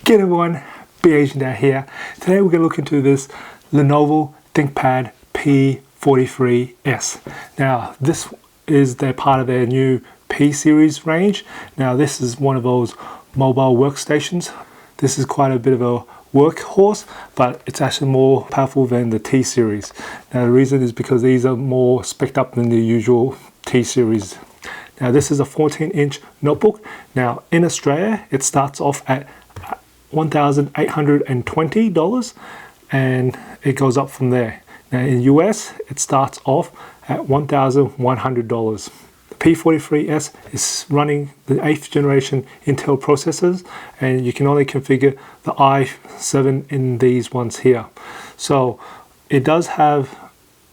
Get everyone, BAsian here. Today we're going to look into this Lenovo ThinkPad P43s. Now this is their part of their new P series range. Now this is one of those mobile workstations. This is quite a bit of a workhorse, but it's actually more powerful than the T series. Now the reason is because these are more spec'd up than the usual T series. Now this is a 14-inch notebook. Now in Australia it starts off at $1,820 and it goes up from there. Now in US it starts off at $1,100. The P43s is running the 8th generation Intel processors, and you can only configure the i7 in these ones here. So it does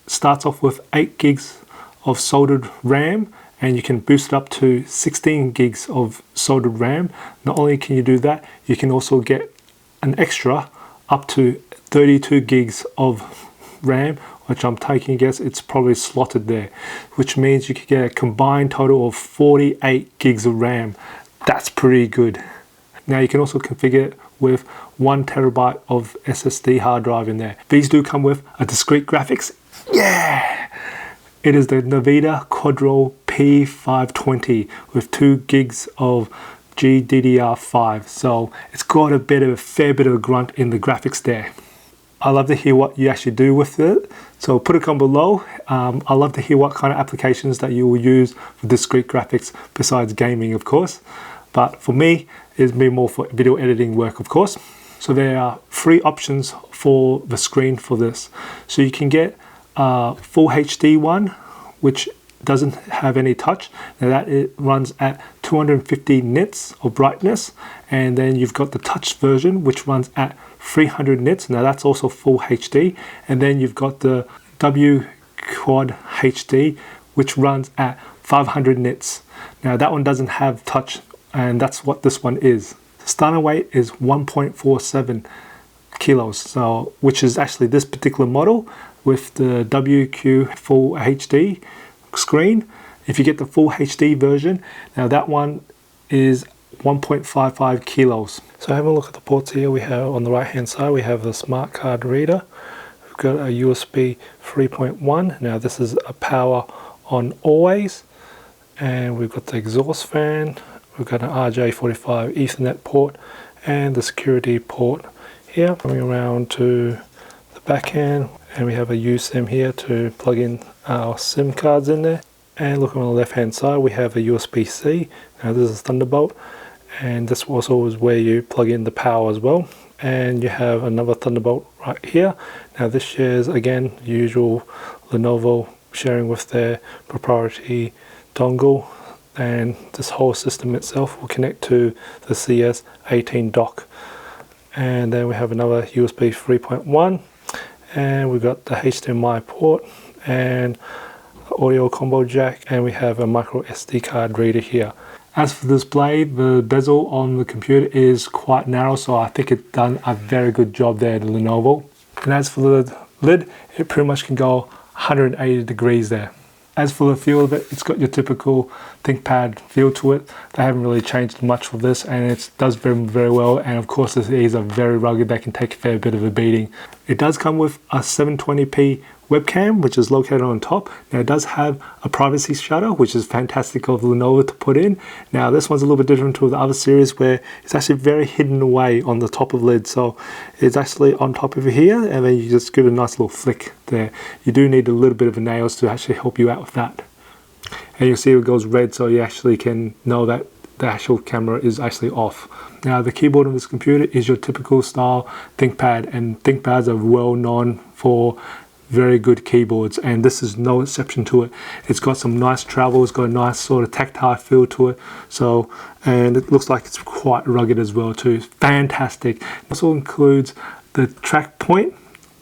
starts off with 8 gigs of soldered RAM, and you can boost it up to 16 gigs of soldered RAM. Not only can you do that, you can also get an extra up to 32 gigs of RAM, which I'm taking a guess it's probably slotted there, which means you could get a combined total of 48 gigs of RAM. That's pretty good. Now you can also configure it with 1 terabyte of SSD hard drive in there. These do come with a discrete graphics. Yeah! It is the Nvidia Quadro P520 with 2 gigs of GDDR5, so it's got a fair bit of a grunt in the graphics there. I love to hear what you actually do with it, so put a comment below. I love to hear what kind of applications that you will use for discrete graphics besides gaming, of course. But for me, it's been more for video editing work, of course. So there are 3 options for the screen for this. So you can get a full HD one, which doesn't have any touch. Now that it runs at 250 nits of brightness, and then you've got the touch version which runs at 300 nits. Now that's also full HD, and then you've got the W Quad HD which runs at 500 nits. Now that one doesn't have touch, and that's what this one is. The starting weight is 1.47 kilos, so which is actually this particular model with the WQ Full HD screen. If you get the full HD version, now that one is 1.55 kilos. So having a look at the ports here, we have on the right hand side we have the smart card reader. We've got a USB 3.1. Now this is a power on always, and we've got the exhaust fan. We've got an RJ45 Ethernet port and the security port here. Coming around to the back end, and we have a USIM here to plug in our SIM cards in there. And looking on the left hand side, we have a USB-C. Now this is Thunderbolt, and this also is where you plug in the power as well. And you have another Thunderbolt right here. Now this shares, again, usual Lenovo sharing with their proprietary dongle, and this whole system itself will connect to the CS18 dock. And then we have another USB 3.1, and we've got the HDMI port and audio combo jack, and we have a micro SD card reader here. As for the display, the bezel on the computer is quite narrow, so I think it's done a very good job there at Lenovo. And as for the lid, it pretty much can go 180 degrees there. As for the feel of it, it's got your typical ThinkPad feel to it. They haven't really changed much for this, and it does very well. And of course, these are very rugged. They can take a fair bit of a beating. It does come with a 720p webcam, which is located on top. Now it does have a privacy shutter, which is fantastic of Lenovo to put in. Now this one's a little bit different to the other series where it's actually very hidden away on the top of the lid. So it's actually on top of here, and then you just give it a nice little flick there. You do need a little bit of a nails to actually help you out with that. And you'll see it goes red, so you actually can know that the actual camera is actually off. Now the keyboard on this computer is your typical style ThinkPad, and ThinkPads are well known for very good keyboards, and this is no exception to it. It's got some nice travel, it's got a nice sort of tactile feel to it, so, and it looks like it's quite rugged as well too. Fantastic. It also includes the track point,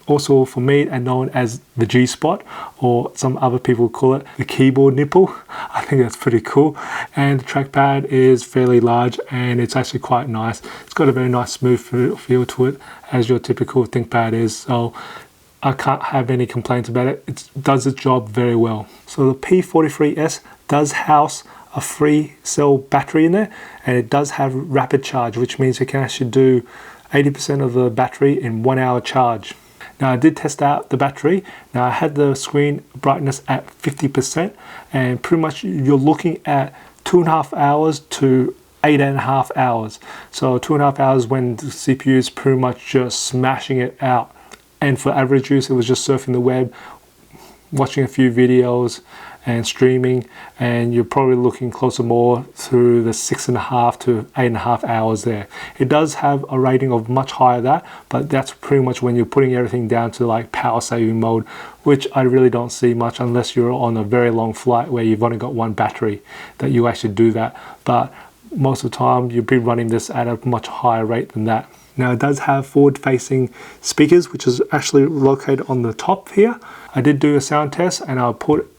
also for me and known as the G spot, or some other people call it the keyboard nipple. I think that's pretty cool. And the trackpad is fairly large, and it's actually quite nice. It's got a very nice smooth feel to it, as your typical ThinkPad is, so I can't have any complaints about it. It does its job very well. So the P43s does house a 3-cell battery in there, and it does have rapid charge, which means it can actually do 80% of the battery in 1 hour charge. Now I did test out the battery. Now I had the screen brightness at 50%, and pretty much you're looking at 2.5 hours to 8.5 hours. So 2.5 hours when the CPU is pretty much just smashing it out. And for average use, it was just surfing the web, watching a few videos and streaming, and you're probably looking closer more through the 6.5 to 8.5 hours there. It does have a rating of much higher than that, but that's pretty much when you're putting everything down to like power saving mode, which I really don't see much unless you're on a very long flight where you've only got one battery that you actually do that. But most of the time you'll be running this at a much higher rate than that. Now it does have forward-facing speakers, which is actually located on the top here. I did do a sound test and I put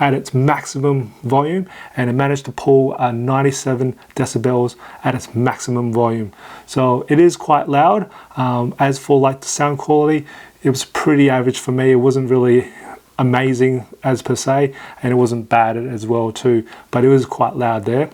at its maximum volume, and it managed to pull 97 decibels at its maximum volume. So it is quite loud. As for like the sound quality, it was pretty average for me. It wasn't really amazing as per se, and it wasn't bad as well too, but it was quite loud there.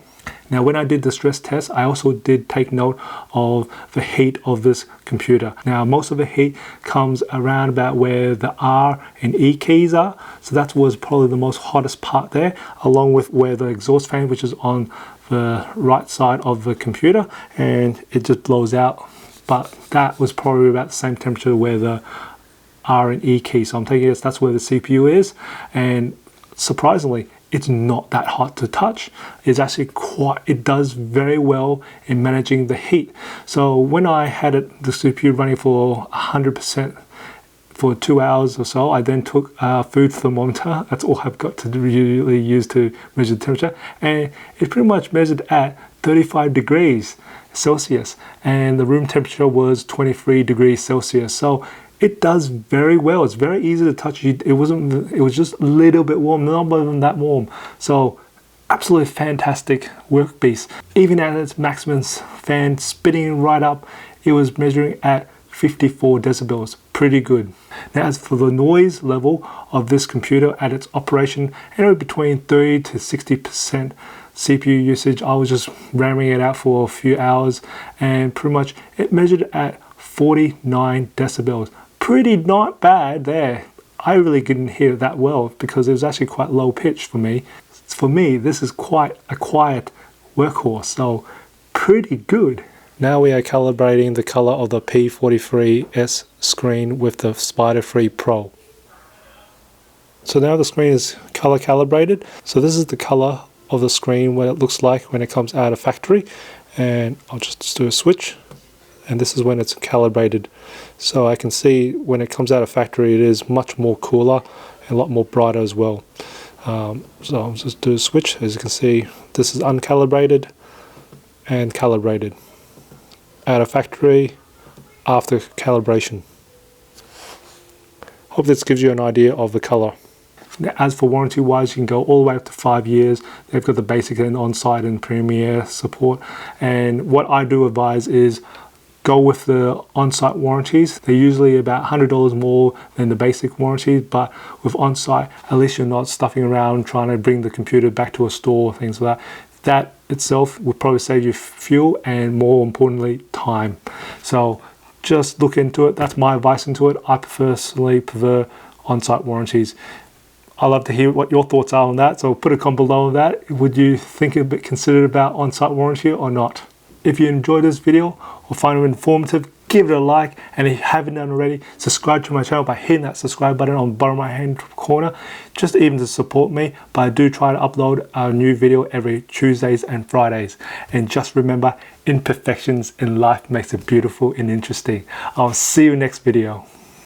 Now when I did the stress test, I also did take note of the heat of this computer. Now most of the heat comes around about where the R and E keys are, so that was probably the most hottest part there, along with where the exhaust fan, which is on the right side of the computer, and it just blows out. But that was probably about the same temperature where the R and E key, so I'm taking it that's where the CPU is, and surprisingly it's not that hot to touch. It's actually it does very well in managing the heat. So when I had the CPU running for 100% for 2 hours or so, I then took a food thermometer. That's all I've got to really use to measure the temperature, and it pretty much measured at 35 degrees Celsius, and the room temperature was 23 degrees Celsius. So it does very well. It's very easy to touch. It was just a little bit warm, not even that warm. So absolutely fantastic workpiece. Even at its maximum fan spinning right up, it was measuring at 54 decibels. Pretty good. Now as for the noise level of this computer at its operation, anywhere between 30 to 60% CPU usage. I was just ramming it out for a few hours, and pretty much it measured at 49 decibels. Pretty not bad there. I really didn't hear it that well because it was actually quite low pitch for me. For me, this is quite a quiet workhorse, so pretty good. Now we are calibrating the color of the P43s screen with the Spider-Free Pro. So now the screen is color calibrated. So this is the color of the screen, what it looks like when it comes out of factory. And I'll just do a switch. And this is when it's calibrated. So I can see when it comes out of factory, it is much more cooler and a lot more brighter as well. So I'll just do a switch. As you can see, this is uncalibrated and calibrated. Out of factory, after calibration. Hope this gives you an idea of the color. As for warranty wise, you can go all the way up to 5 years. They've got the basic and on-site and premier support. And what I do advise is go with the on-site warranties. They're usually about $100 more than the basic warranties, but with on-site, at least you're not stuffing around trying to bring the computer back to a store, things like that. That itself would probably save you fuel and, more importantly, time. So just look into it. That's my advice into it. I personally prefer on-site warranties. I'd love to hear what your thoughts are on that, so put a comment below on that. Would you think a bit considered about on-site warranty or not? If you enjoyed this video or find it informative, give it a like, and if you haven't done already, subscribe to my channel by hitting that subscribe button on the bottom right hand corner, just even to support me. But I do try to upload a new video every Tuesdays and Fridays. And just remember, imperfections in life makes it beautiful and interesting. I'll see you next video.